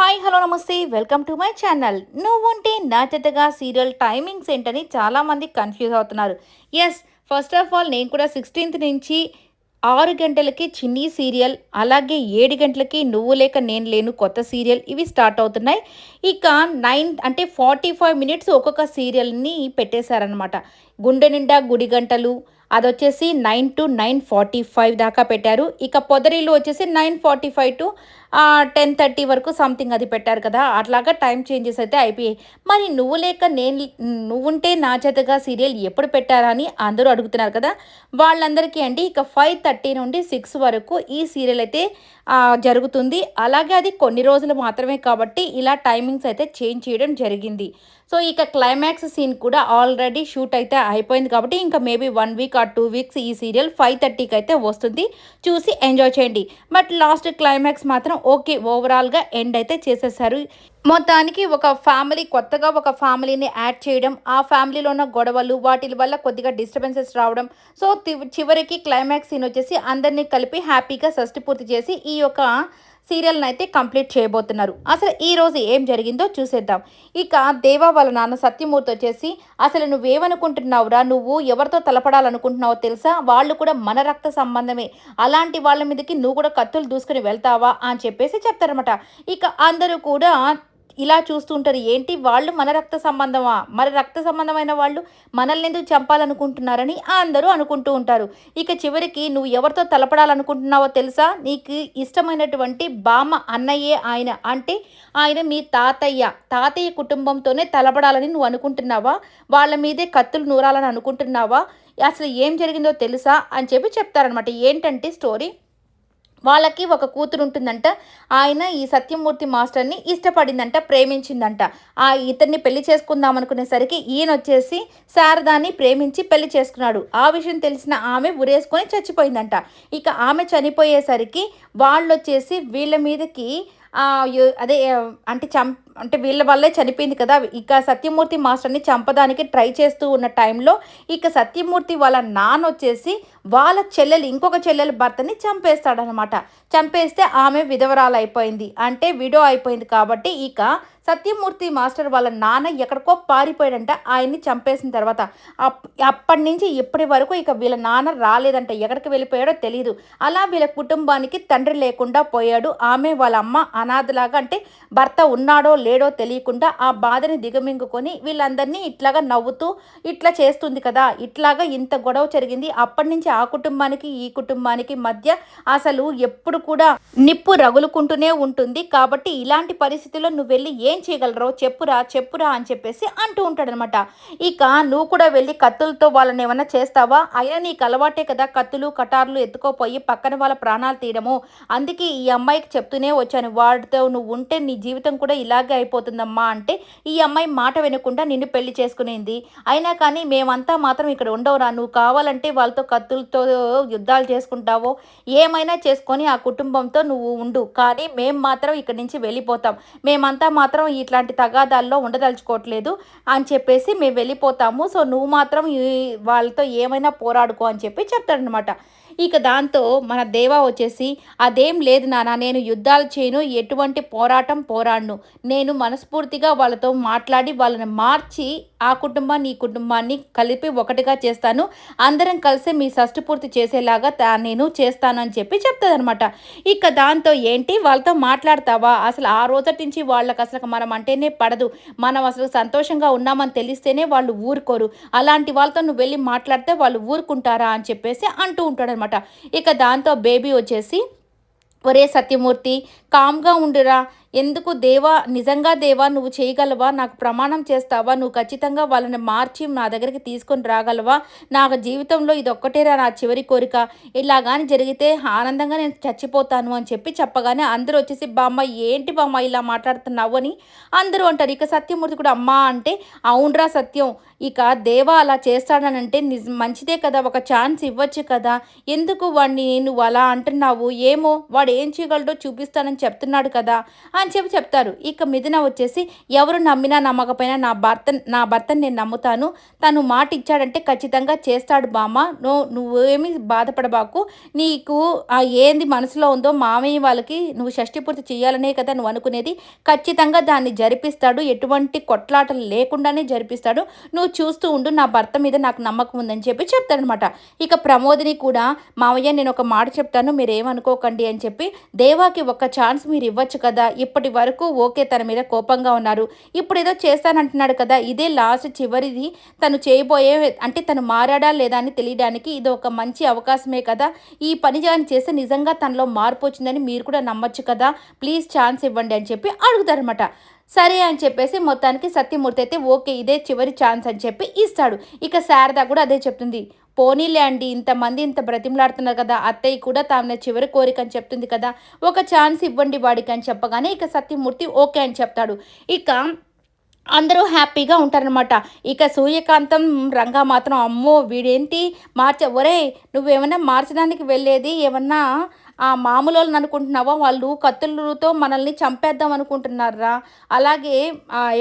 Hi hello నమస్తే welcome to my channel. నువ్వుంటే నా జతగా సీరియల్ టైమింగ్స్ ఏంటని చాలామంది కన్ఫ్యూజ్ అవుతున్నారు. ఎస్, ఫస్ట్ ఆఫ్ ఆల్ నేను కూడా 16th నుంచి 6 గంటలకి చిన్ని సీరియల్, అలాగే 7 గంటలకి నువ్వు లేక నేను లేను కొత్త సీరియల్ ఇవి స్టార్ట్ అవుతున్నాయి. ఇక 9 అంటే 45 మినిట్స్ ఒక్కొక్క సీరియల్ని పెట్టేశారనమాట. గుండె నిండా గుడి గంటలు అదొచ్చేసి 9 to 9:45 దాకా పెట్టారు. ఇక పొదరిల్లు వచ్చేసి 9:45 to 10:30 వరకు సంథింగ్ అది పెట్టారు కదా! అట్లాగా టైమ్ చేంజెస్ అయితే అయిపోయాయి. మరి నువ్వు లేక నేను నువ్వుంటే నా జతగా సీరియల్ ఎప్పుడు పెట్టారా అని అందరూ అడుగుతున్నారు కదా! వాళ్ళందరికీ అండి ఇక 5:30 నుండి 6 వరకు ఈ సీరియల్ అయితే జరుగుతుంది. అలాగే అది కొన్ని రోజులు మాత్రమే కాబట్టి ఇలా టైమింగ్స్ అయితే చేంజ్ చేయడం జరిగింది. సో, ఇక క్లైమాక్స్ సీన్ కూడా ఆల్రెడీ షూట్ అయితే అయిపోయింది కాబట్టి ఇంకా మేబీ 1 వీక్ ఆర్ 2 వీక్స్ ఈ సీరియల్ 5:30కి అయితే వస్తుంది. చూసి ఎంజాయ్ చేయండి. బట్ లాస్ట్ క్లైమాక్స్ మాత్రం ఓకే, ఓవరాల్‌గా ఎండ్ అయితే చేసేసారు. మొత్తానికి ఒక ఫ్యామిలీ కొత్తగా ఒక ఫ్యామిలీని యాడ్ చేయడం, ఆ ఫ్యామిలీలో ఉన్న గొడవలు వాటి వల్ల కొద్దిగా డిస్టర్బెన్సెస్ రావడం. సో, చివరికి క్లైమాక్స్ సీన్ వచ్చేసి అందరినీ కలిపి హ్యాపీగా షష్టి పూర్తి చేసి ఈ యొక్క సీరియల్‌నైతే కంప్లీట్ చేయబోతున్నారు. అసలు ఈరోజు ఏం జరిగిందో చూసేద్దాం. ఇక దేవా వాళ్ళ నాన్న సత్యమూర్తి వచ్చేసి, "అసలు నువ్వేమనుకుంటున్నావురా? నువ్వు ఎవరితో తలపడాలనుకుంటున్నావో తెలుసా? వాళ్ళు కూడా మన రక్త సంబంధమే. అలాంటి వాళ్ళ మీదకి నువ్వు కూడా కత్తులు దూసుకొని వెళ్తావా?" అని చెప్పేసి చెప్తారనమాట. ఇక అందరూ కూడా ఇలా చూస్తూ ఉంటారు. ఏంటి వాళ్ళు మన రక్త సంబంధమా? మరి రక్త సంబంధమైన వాళ్ళు మనల్ని ఎందుకు చంపాలనుకుంటున్నారని అందరూ అనుకుంటూ ఉంటారు. ఇక చివరికి నువ్వు ఎవరితో తలపడాలనుకుంటున్నావో తెలుసా? నీకు ఇష్టమైనటువంటి బామ్మ అన్నయ్యే ఆయన. అంటే ఆయన మీ తాతయ్య. తాతయ్య కుటుంబంతోనే తలపడాలని నువ్వు అనుకుంటున్నావా? వాళ్ళ మీదే కత్తులు నూరాలని అనుకుంటున్నావా? అసలు ఏం జరిగిందో తెలుసా? అని చెప్పి చెప్తారనమాట. ఏంటంటే స్టోరీ, వాళ్ళకి ఒక కూతురు ఉంటుందంట. ఆయన ఈ సత్యమూర్తి మాస్టర్‌ని ఇష్టపడిందంట, ప్రేమించిందంట. ఇతన్ని పెళ్లి చేసుకుందాం అనుకునేసరికి ఈయనొచ్చేసి శారదాని ప్రేమించి పెళ్లి చేసుకున్నాడు. ఆ విషయం తెలిసిన ఆమె ఉరేసుకొని చచ్చిపోయిందంట. ఇక ఆమె చనిపోయేసరికి వాళ్ళొచ్చేసి వీళ్ళ మీదకి అదే అంటే వీళ్ళ వల్లే చనిపోయింది కదా! ఇక సత్యమూర్తి మాస్టర్‌ని చంపడానికి ట్రై చేస్తూ ఉన్న టైంలో ఇక సత్యమూర్తి వాళ్ళ నాన్నొచ్చేసి వాళ్ళ ఇంకొక చెల్లెలి భర్తని చంపేస్తాడనమాట. చంపేస్తే ఆమె విధవరాలయిపోయింది. అంటే విడో అయిపోయింది కాబట్టి ఇక సత్యమూర్తి మాస్టర్ వాళ్ళ నాన్న ఎక్కడికో పారిపోయాడంట ఆయన్ని చంపేసిన తర్వాత. అప్పటినుంచి ఇప్పటి వరకు ఇక వీళ్ళ నాన్న రాలేదంట. ఎక్కడికి వెళ్ళిపోయాడో తెలీదు. అలా వీళ్ళ కుటుంబానికి తండ్రి లేకుండా పోయాడు. ఆమె వాళ్ళ అమ్మ అనాథలాగా, అంటే భర్త ఉన్నాడో లేడో తెలియకుండా ఆ బాధని దిగమింగుకొని వీళ్ళందరినీ ఇట్లాగా నవ్వుతూ ఇట్లా చేస్తుంది కదా! ఇట్లాగా ఇంత గొడవ జరిగింది. అప్పటినుంచి ఆ కుటుంబానికి ఈ కుటుంబానికి మధ్య అసలు ఎప్పుడు కూడా నిప్పు రగులుకుంటూనే ఉంటుంది. కాబట్టి ఇలాంటి పరిస్థితుల్లో నువ్వు వెళ్ళి ఏం చేయగలరో చెప్పురా చెప్పురా అని చెప్పేసి అంటూ ఉంటాడనమాట. ఇక నువ్వు కూడా వెళ్ళి కత్తులతో వాళ్ళని ఏమన్నా చేస్తావా? అయినా నీకు అలవాటే కదా కత్తులు కటార్లు ఎత్తుకోపోయి పక్కన వాళ్ళ ప్రాణాలు తీయడము. అందుకే ఈ అమ్మాయికి చెప్తూనే వచ్చాను, వాడితో నువ్వు ఉంటే నీ జీవితం కూడా ఇలాగే అయిపోతుందమ్మా అంటే ఈ అమ్మాయి మాట వినకుండా నిన్ను పెళ్లి చేసుకునేది. అయినా కానీ మేమంతా మాత్రం ఇక్కడ ఉండవురా, నువ్వు కావాలంటే వాళ్ళతో కత్తులతో యుద్ధాలు చేసుకుంటావో ఏమైనా చేసుకొని ఆ కుటుంబంతో నువ్వు ఉండు, కానీ మేము మాత్రం ఇక్కడి నుంచి వెళ్ళిపోతాం. మేమంతా మాత్రం ఇట్లాంటి తగాదాల్లో ఉండదలుచుకోవట్లేదు అని చెప్పేసి మేము వెళ్ళిపోతాము. సో, నువ్వు మాత్రం వాళ్ళతో ఏమైనా పోరాడుకో అని చెప్పి చెప్తాడనమాట. ఇక దాంతో మన దేవా వచ్చేసి, "అదేం లేదు నాన్న, నేను యుద్ధాలు చేయను, ఎటువంటి పోరాటం పోరాడను. నేను మనస్ఫూర్తిగా వాళ్ళతో మాట్లాడి వాళ్ళని మార్చి ఆ కుటుంబాన్ని ఈ కుటుంబాన్ని కలిపి ఒకటిగా చేస్తాను. అందరం కలిసి మీ షష్టి పూర్తి చేసేలాగా నేను చేస్తాను" అని చెప్పి చెప్తుందనమాట. ఇక దాంతో ఏంటి వాళ్ళతో మాట్లాడతావా? అసలు ఆ రోజటి నుంచి వాళ్ళకి అసలు మనం అంటేనే పడదు. మనం అసలు సంతోషంగా ఉన్నామని తెలిస్తేనే వాళ్ళు ఊరుకోరు. అలాంటి వాళ్ళతో నువ్వు వెళ్ళి మాట్లాడితే వాళ్ళు ఊరుకుంటారా అని చెప్పేసి అంటూ ఉంటాడనమాట. ఇక దాంతో బేబీ వచ్చేసి, "ఒరే సత్యమూర్తి, కామ్‌గా ఉండురా. ఎందుకు దేవా, నిజంగా దేవా నువ్వు చేయగలవా? నాకు ప్రమాణం చేస్తావా? నువ్వు ఖచ్చితంగా వాళ్ళని మార్చి నా దగ్గరికి తీసుకొని రాగలవా? నాకు జీవితంలో ఇదొక్కటేరా నా చివరి కోరిక. ఇలా గాని జరిగితే ఆనందంగా నేను చచ్చిపోతాను" అని చెప్పి చెప్పగానే అందరూ వచ్చేసి, "బామ్మ ఏంటి బామ్మ ఇలా మాట్లాడుతున్నావు" అని అందరూ అంటారు. ఇక సత్యమూర్తి కూడా, "అమ్మా" అంటే, "అవునురా సత్యం, ఇక దేవా అలా చేస్తాడనంటే మంచిదే కదా, ఒక ఛాన్స్ ఇవ్వచ్చు కదా. ఎందుకు వాడిని నువ్వు అలా అంటున్నావు? ఏమో వాడు ఏం చేయగలడో చూపిస్తానని చెప్తున్నాడు కదా" అని చెప్పి చెప్తారు. ఇక మిథున వచ్చేసి ఎవరు నమ్మినా నమ్మకపోయినా నా భర్తని నేను నమ్ముతాను. తను మాట ఇచ్చాడంటే ఖచ్చితంగా చేస్తాడు బామ్మ. నువ్వేమీ బాధపడబాకు. నీకు ఏంది మనసులో ఉందో మామయ్య వాళ్ళకి నువ్వు షష్టి పూర్తి చేయాలనే కదా నువ్వు అనుకునేది. ఖచ్చితంగా దాన్ని జరిపిస్తాడు. ఎటువంటి కొట్లాటలు లేకుండానే జరిపిస్తాడు. నువ్వు చూస్తూ ఉండు. నా భర్త మీద నాకు నమ్మకం ఉందని చెప్పి చెప్తాడనమాట. ఇక ప్రమోదిని కూడా మావయ్య నేను ఒక మాట చెప్తాను మీరేమనుకోకండి అని చెప్పి దేవాకి ఒక ఛాన్స్ మీరు ఇవ్వచ్చు కదా. ఇప్పటి వరకు ఓకే తన మీద కోపంగా ఉన్నారు. ఇప్పుడు ఏదో చేస్తానంటున్నాడు కదా. ఇదే లాస్ట్ చివరిది తను చేయబోయే అంటే తను మారాడా లేదా అని తెలియడానికి ఇది ఒక మంచి అవకాశమే కదా. ఈ పని చేస్తే నిజంగా తనలో మార్పు వచ్చిందని మీరు కూడా నమ్మొచ్చు కదా. ప్లీజ్ ఛాన్స్ ఇవ్వండి అని చెప్పి అడుగుతారనమాట. సరే అని చెప్పేసి మొత్తానికి సత్యమూర్తి అయితే ఓకే ఇదే చివరి ఛాన్స్ అని చెప్పి ఇస్తాడు. ఇక శారద కూడా అదే చెప్తుంది. పోనీలే అండి ఇంతమంది ఇంత బ్రతిమలాడుతున్నారు కదా. అత్తయ్య కూడా తాను చివరి కోరిక అని చెప్తుంది కదా. ఒక ఛాన్స్ ఇవ్వండి వాడికి అని చెప్పగానే ఇక సత్యమూర్తి ఓకే అని చెప్తాడు. ఇక అందరూ హ్యాపీగా ఉంటారనమాట. ఇక సూర్యకాంతం రంగా మాత్రం అమ్మో వీడేంటి ఒరేయ్ నువ్వేమన్నా మార్చడానికి వెళ్ళేది ఏమన్నా మామూలోళ్ళని అనుకుంటున్నావా? వాళ్ళు కత్తులతో మనల్ని చంపేద్దాం అనుకుంటున్నారా? అలాగే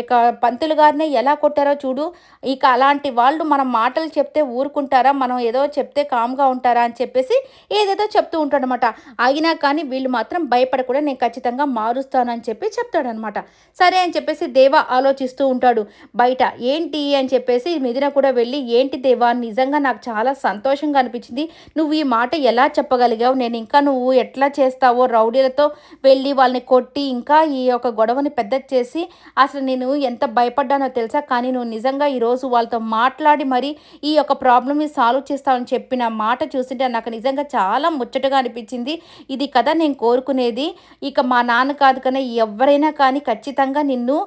ఇక పంతులు గారిని ఎలా కొట్టారో చూడు. ఇక అలాంటి వాళ్ళు మనం మాటలు చెప్తే ఊరుకుంటారా? మనం ఏదో చెప్తే కామ్గా ఉంటారా అని చెప్పేసి ఏదేదో చెప్తూ ఉంటాడనమాట. అయినా కానీ వీళ్ళు మాత్రం భయపడకుండా నేను ఖచ్చితంగా మారుస్తాను అని చెప్పి చెప్తాడనమాట. సరే అని చెప్పేసి దేవా ఆలోచిస్తూ ఉంటాడు బయట. ఏంటి అని చెప్పేసి మిథున కూడా వెళ్ళి ఏంటి దేవా నిజంగా నాకు చాలా సంతోషంగా అనిపించింది. నువ్వు ఈ మాట ఎలా చెప్పగలిగావు? నేను ఇంకా నువ్వు ఎట్లా చేస్తావో రౌడీలతో వెళ్ళి వాళ్ళని కొట్టి ఇంకా ఈ యొక్క గొడవని పెద్దది చేసి అసలు నేను ఎంత భయపడ్డానో తెలుసా. కానీ నువ్వు నిజంగా ఈరోజు వాళ్ళతో మాట్లాడి మరి ఈ యొక్క ప్రాబ్లమ్ని సాల్వ్ చేస్తావని చెప్పిన మాట చూస్తుంటే నాకు నిజంగా చాలా ముచ్చటగా అనిపించింది. ఇది కదా నేను కోరుకునేది. ఇక మా నాన్న కాదు కానీ ఎవరైనా కానీ ఖచ్చితంగా నిన్ను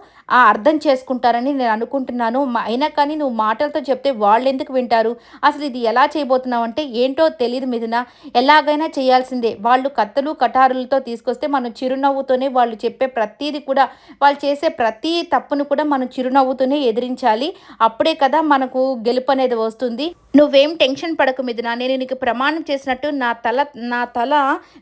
అర్థం చేసుకుంటారని నేను అనుకుంటున్నాను. అయినా కానీ నువ్వు మాటలతో చెప్తే వాళ్ళు ఎందుకు వింటారు? అసలు ఇది ఎలా చేయబోతున్నావు అంటే ఏంటో తెలియదు మిథున. ఎలాగైనా చేయాల్సిందే. వాళ్ళు కత్తలు కటారులతో తీసుకొస్తే మనం చిరునవ్వుతోనే వాళ్ళు చెప్పే ప్రతీది కూడా వాళ్ళు చేసే ప్రతి తప్పును కూడా మనం చిరునవ్వుతోనే ఎదిరించాలి. అప్పుడే కదా మనకు గెలుపు అనేది వస్తుంది. నువ్వేం టెన్షన్ పడకు మిథున. నేను నీకు ప్రమాణం చేసినట్టు నా తల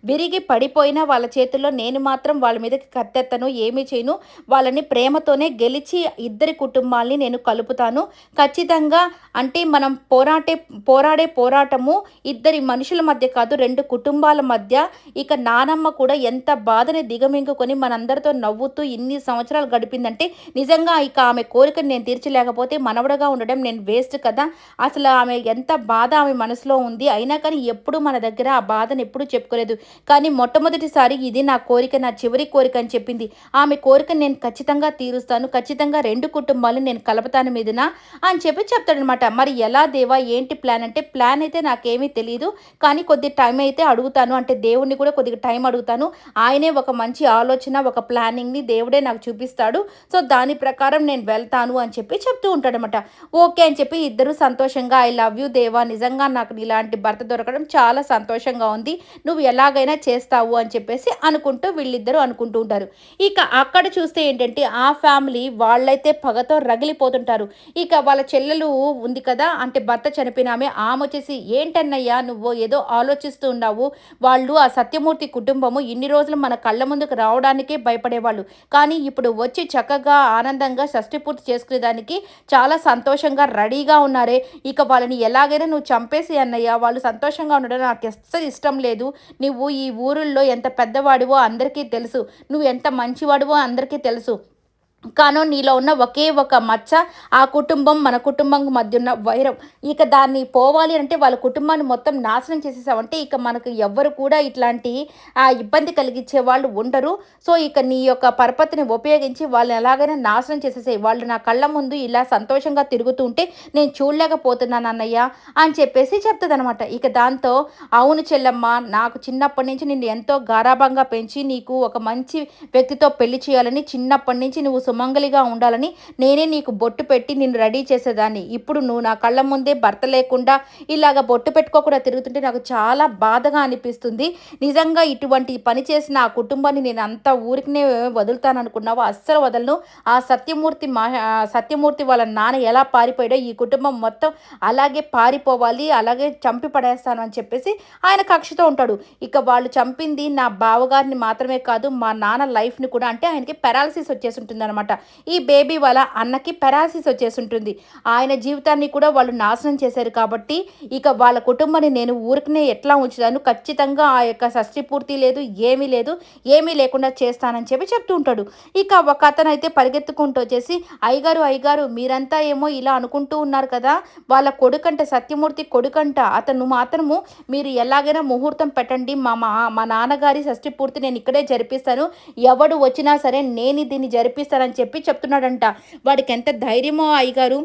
విరిగి పడిపోయినా వాళ్ళ చేతుల్లో నేను మాత్రం వాళ్ళ మీదకి కత్తెత్తను, ఏమీ చేయను. వాళ్ళని ప్రేమతోనే గెలిచి ఇద్దరి కుటుంబాల్ని నేను కలుపుతాను. ఖచ్చితంగా అంటే మనం పోరాడే పోరాటము ఇద్దరి మనుషుల మధ్య కాదు, రెండు కుటుంబాల మధ్య. ఇక నానమ్మ కూడా ఎంత బాధని దిగమింగుకొని మనందరితో నవ్వుతూ ఇన్ని సంవత్సరాలు గడిపిందంటే నిజంగా ఇక ఆమె కోరికను నేను తీర్చలేకపోతే మనవడగా ఉండడం నేను వేస్ట్ కదా. అసలు ఆమె ఎంత బాధ ఆమె మనసులో ఉంది. అయినా కానీ ఎప్పుడు మన దగ్గర ఆ బాధను ఎప్పుడు చెప్పుకోలేదు. కానీ మొట్టమొదటిసారి ఇది నా కోరిక, నా చివరి కోరిక అని చెప్పింది. ఆమె కోరికను నేను ఖచ్చితంగా తీరుస్తాను. ఖచ్చితంగా రెండు కుటుంబాలను నేను కలుపుతాను మీదన అని చెప్పి చెప్తాడనమాట. మరి ఎలా దేవా ఏంటి ప్లాన్ అంటే ప్లాన్ అయితే నాకేమీ తెలియదు. కానీ కొద్ది టైం అయితే అడుగుతాను. అంటే దేవుణ్ణి కూడా కొద్దిగా టైం అడుగుతాను. ఆయనే ఒక మంచి ఆలోచన ఒక ప్లానింగ్ని దేవుడే నాకు చూపిస్తాడు. సో దాని ప్రకారం నేను వెళ్తాను అని చెప్పి చెప్తూ ఉంటాడనమాట. ఓకే అని చెప్పి ఇద్దరు సంతోషంగా ఐ లవ్ యూ దేవా, నిజంగా నాకు ఇలాంటి భర్త దొరకడం చాలా సంతోషంగా ఉంది. నువ్వు ఎలాగైనా చేస్తావు అని చెప్పేసి అనుకుంటూ వీళ్ళిద్దరూ అనుకుంటూ ఉంటారు. ఇక అక్కడ చూస్తే ఏంటంటే ఆ ఫ్యామిలీ వాళ్ళైతే పగతో రగిలిపోతుంటారు. ఇక వాళ్ళ చెల్లెలు ఉంది కదా, అంటే భర్త చనిపోయిన ఆమె వచ్చేసి ఏంటన్నయ్యా నువ్వు ఏదో ఆలోచిస్తూ ఉన్నావు. వాళ్ళు ఆ సత్యమూర్తి కుటుంబము ఇన్ని రోజులు మన కళ్ళ ముందుకు రావడానికే భయపడేవాళ్ళు. కానీ ఇప్పుడు వచ్చి చక్కగా ఆనందంగా షష్టి పూర్తి చేసుకునేదానికి చాలా సంతోషంగా రెడీగా ఉన్నారే. ఇక వాళ్ళని ఎలాగైనా నువ్వు చంపేసి అన్నయ్య, వాళ్ళు సంతోషంగా ఉండడం నాకు అస్సలు ఇష్టం లేదు. నువ్వు ఈ ఊరుల్లో ఎంత పెద్దవాడివో అందరికీ తెలుసు, నువ్వు ఎంత మంచివాడివో అందరికీ తెలుసు. కానో నీలో ఉన్న ఒకే ఒక మచ్చ ఆ కుటుంబం మన కుటుంబం మధ్య ఉన్న వైరం. ఇక దాన్ని పోవాలి అంటే వాళ్ళ కుటుంబాన్ని మొత్తం నాశనం చేసేసావంటే ఇక మనకు ఎవ్వరు కూడా ఇట్లాంటి ఇబ్బంది కలిగించే వాళ్ళు ఉండరు. సో ఇక నీ యొక్క పరపతిని ఉపయోగించి వాళ్ళని ఎలాగైనా నాశనం చేసేసాయి. వాళ్ళు నా కళ్ళ ముందు ఇలా సంతోషంగా తిరుగుతూ ఉంటే నేను చూడలేకపోతున్నాను అన్నయ్య అని చెప్పేసి చెప్తుందనమాట. ఇక దాంతో అవును చెల్లమ్మ, నాకు చిన్నప్పటి నుంచి నిన్ను ఎంతో గారాభంగా పెంచి నీకు ఒక మంచి వ్యక్తితో పెళ్లి చేయాలని చిన్నప్పటి నుంచి నువ్వు సుమంగలిగా ఉండాలని నేనే నీకు బొట్టు పెట్టి నిన్ను రెడీ చేసేదాన్ని. ఇప్పుడు నువ్వు నా కళ్ళ ముందే భర్త లేకుండా ఇలాగ బొట్టు పెట్టుకోకుండా తిరుగుతుంటే నాకు చాలా బాధగా అనిపిస్తుంది. నిజంగా ఇటువంటి పని చేసిన ఆ కుటుంబాన్ని నేను అంత ఊరికనే వదులుతాననుకున్నావా? అస్సలు వదలను. ఆ సత్యమూర్తి వాళ్ళ నాన్న ఎలా పారిపోయాడో ఈ కుటుంబం మొత్తం అలాగే పారిపోవాలి, అలాగే చంపి పడేస్తాను అని చెప్పేసి ఆయన కక్షతో ఉంటాడు. ఇక వాళ్ళు చంపింది నా బావగారిని మాత్రమే కాదు, మా నాన్న లైఫ్‌ని కూడా, అంటే ఆయనకి పారాలిసిస్ వచ్చేసి ఉంటుందనమాట. ఈ బేబీ వాళ్ళ అన్నకి పారాలిసిస్ వచ్చేసి ఉంటుంది. ఆయన జీవితాన్ని కూడా వాళ్ళు నాశనం చేశారు కాబట్టి ఇక వాళ్ళ కుటుంబాన్ని నేను ఊరికనే ఎట్లా ఉంచుతాను, ఖచ్చితంగా ఆ యొక్క షష్టి పూర్తి లేదు, ఏమీ లేకుండా చేస్తానని చెప్పి చెప్తూ ఉంటాడు. ఇక ఒక అతనైతే పరిగెత్తుకుంటూ వచ్చేసి, అయ్యగారు మీరంతా ఏమో ఇలా అనుకుంటూ ఉన్నారు కదా, వాళ్ళ కొడుకంట, సత్యమూర్తి కొడుకంట, అతను మాత్రము మీరు ఎలాగైనా ముహూర్తం పెట్టండి, మా నాన్నగారి షష్టి పూర్తి నేను ఇక్కడే జరిపిస్తాను, ఎవడు వచ్చినా సరే నేను దీన్ని జరిపిస్తానని చెప్పి చెప్తున్నాడంట. వాడికి ఎంత ధైర్యమో అయ్యగారు,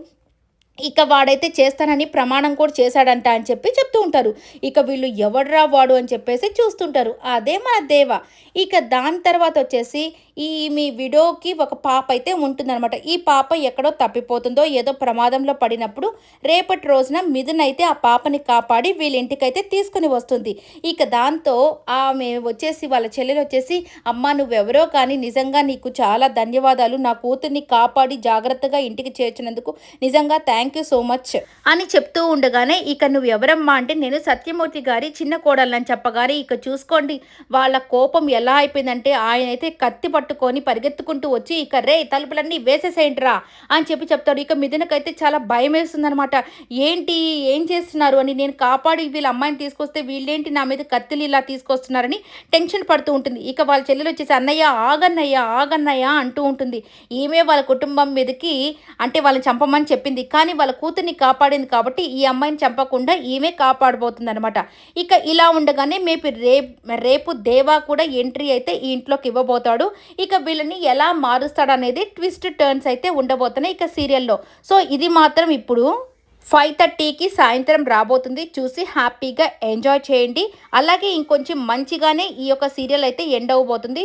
ఇక వాడైతే చేస్తానని ప్రమాణం కూడా చేశాడంట అని చెప్పి చెప్తూ ఉంటారు. ఇక వీళ్ళు ఎవడ్రా వాడు అని చెప్పేసి చూస్తుంటారు. అదే మన దేవ. ఇక దాని తర్వాత వచ్చేసి మీ విడోకి ఒక పాప అయితే ఉంటుందన్నమాట. ఈ పాప ఎక్కడో తప్పిపోతుందో, ఏదో ప్రమాదంలో పడినప్పుడు రేపటి రోజున మిథున్ అయితే ఆ పాపని కాపాడి వీళ్ళ ఇంటికైతే తీసుకుని వస్తుంది. ఇక దాంతో ఆమె వచ్చేసి, వాళ్ళ చెల్లెలు వచ్చేసి, అమ్మ నువ్వెవరో కానీ నిజంగా నీకు చాలా ధన్యవాదాలు, నా కూతుర్ని కాపాడి జాగ్రత్తగా ఇంటికి చేర్చినందుకు నిజంగా థ్యాంక్ యూ సో మచ్ అని చెప్తూ ఉండగానే, ఇక నువ్వు ఎవరమ్మా అంటే, నేను సత్యమూర్తి గారి చిన్న కోడలని చెప్పగానే ఇక చూసుకోండి వాళ్ళ కోపం ఎలా అయిపోయిందంటే, ఆయన అయితే కత్తి పట్టుకొని పరిగెత్తుకుంటూ వచ్చి, ఇక రే తలుపులన్నీ వేసేసేయండిరా అని చెప్పి చెప్తాడు. ఇక మిథునకైతే చాలా భయం వేస్తుందనమాట. ఏంటి ఏం చేస్తున్నారు అని, నేను కాపాడి వీళ్ళ అమ్మాయిని తీసుకొస్తే వీళ్ళేంటి నా మీద కత్తిలు ఇలా తీసుకొస్తున్నారని టెన్షన్ పడుతూ ఉంటుంది. ఇక వాళ్ళ చెల్లెలు వచ్చేసి, ఆగన్నయ్య అంటూ ఉంటుంది. ఈమె వాళ్ళ కుటుంబం మీదకి, అంటే వాళ్ళని చంపమని చెప్పింది, కానీ వాళ్ళ కూతుర్ని కాపాడింది కాబట్టి ఈ అమ్మాయిని చంపకుండా ఈమె కాపాడబోతుంది అనమాట. ఇక ఇలా ఉండగానే రేపు దేవా కూడా ఎంట్రీ అయితే ఈ ఇంట్లోకి ఇవ్వబోతాడు. ఇక వీళ్ళని ఎలా మారుస్తాడు అనేది ట్విస్ట్ టర్న్స్ అయితే ఉండబోతున్నాయి ఇక సీరియల్లో. సో ఇది మాత్రం ఇప్పుడు 5:30కి సాయంత్రం రాబోతుంది. చూసి హ్యాపీగా ఎంజాయ్ చేయండి. అలాగే ఇంకొంచెం మంచిగానే ఈ యొక్క సీరియల్ అయితే ఎండ్ అవ్వబోతుంది.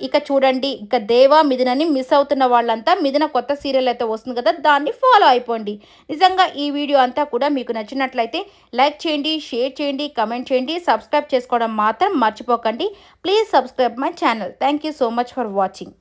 ఇక చూడండి, ఇక దేవా మిథునని మిస్ అవుతున్న వాళ్ళంతా, మిథున కొత్త సీరియల్ అయితే వస్తుంది కదా, దాన్ని ఫాలో అయిపోండి. నిజంగా ఈ వీడియో అంతా కూడా మీకు నచ్చినట్లయితే లైక్ చేయండి, షేర్ చేయండి, కమెంట్ చేయండి, సబ్స్క్రైబ్ చేసుకోవడం మాత్రం మర్చిపోకండి. Please subscribe my channel. Thank you so much for watching.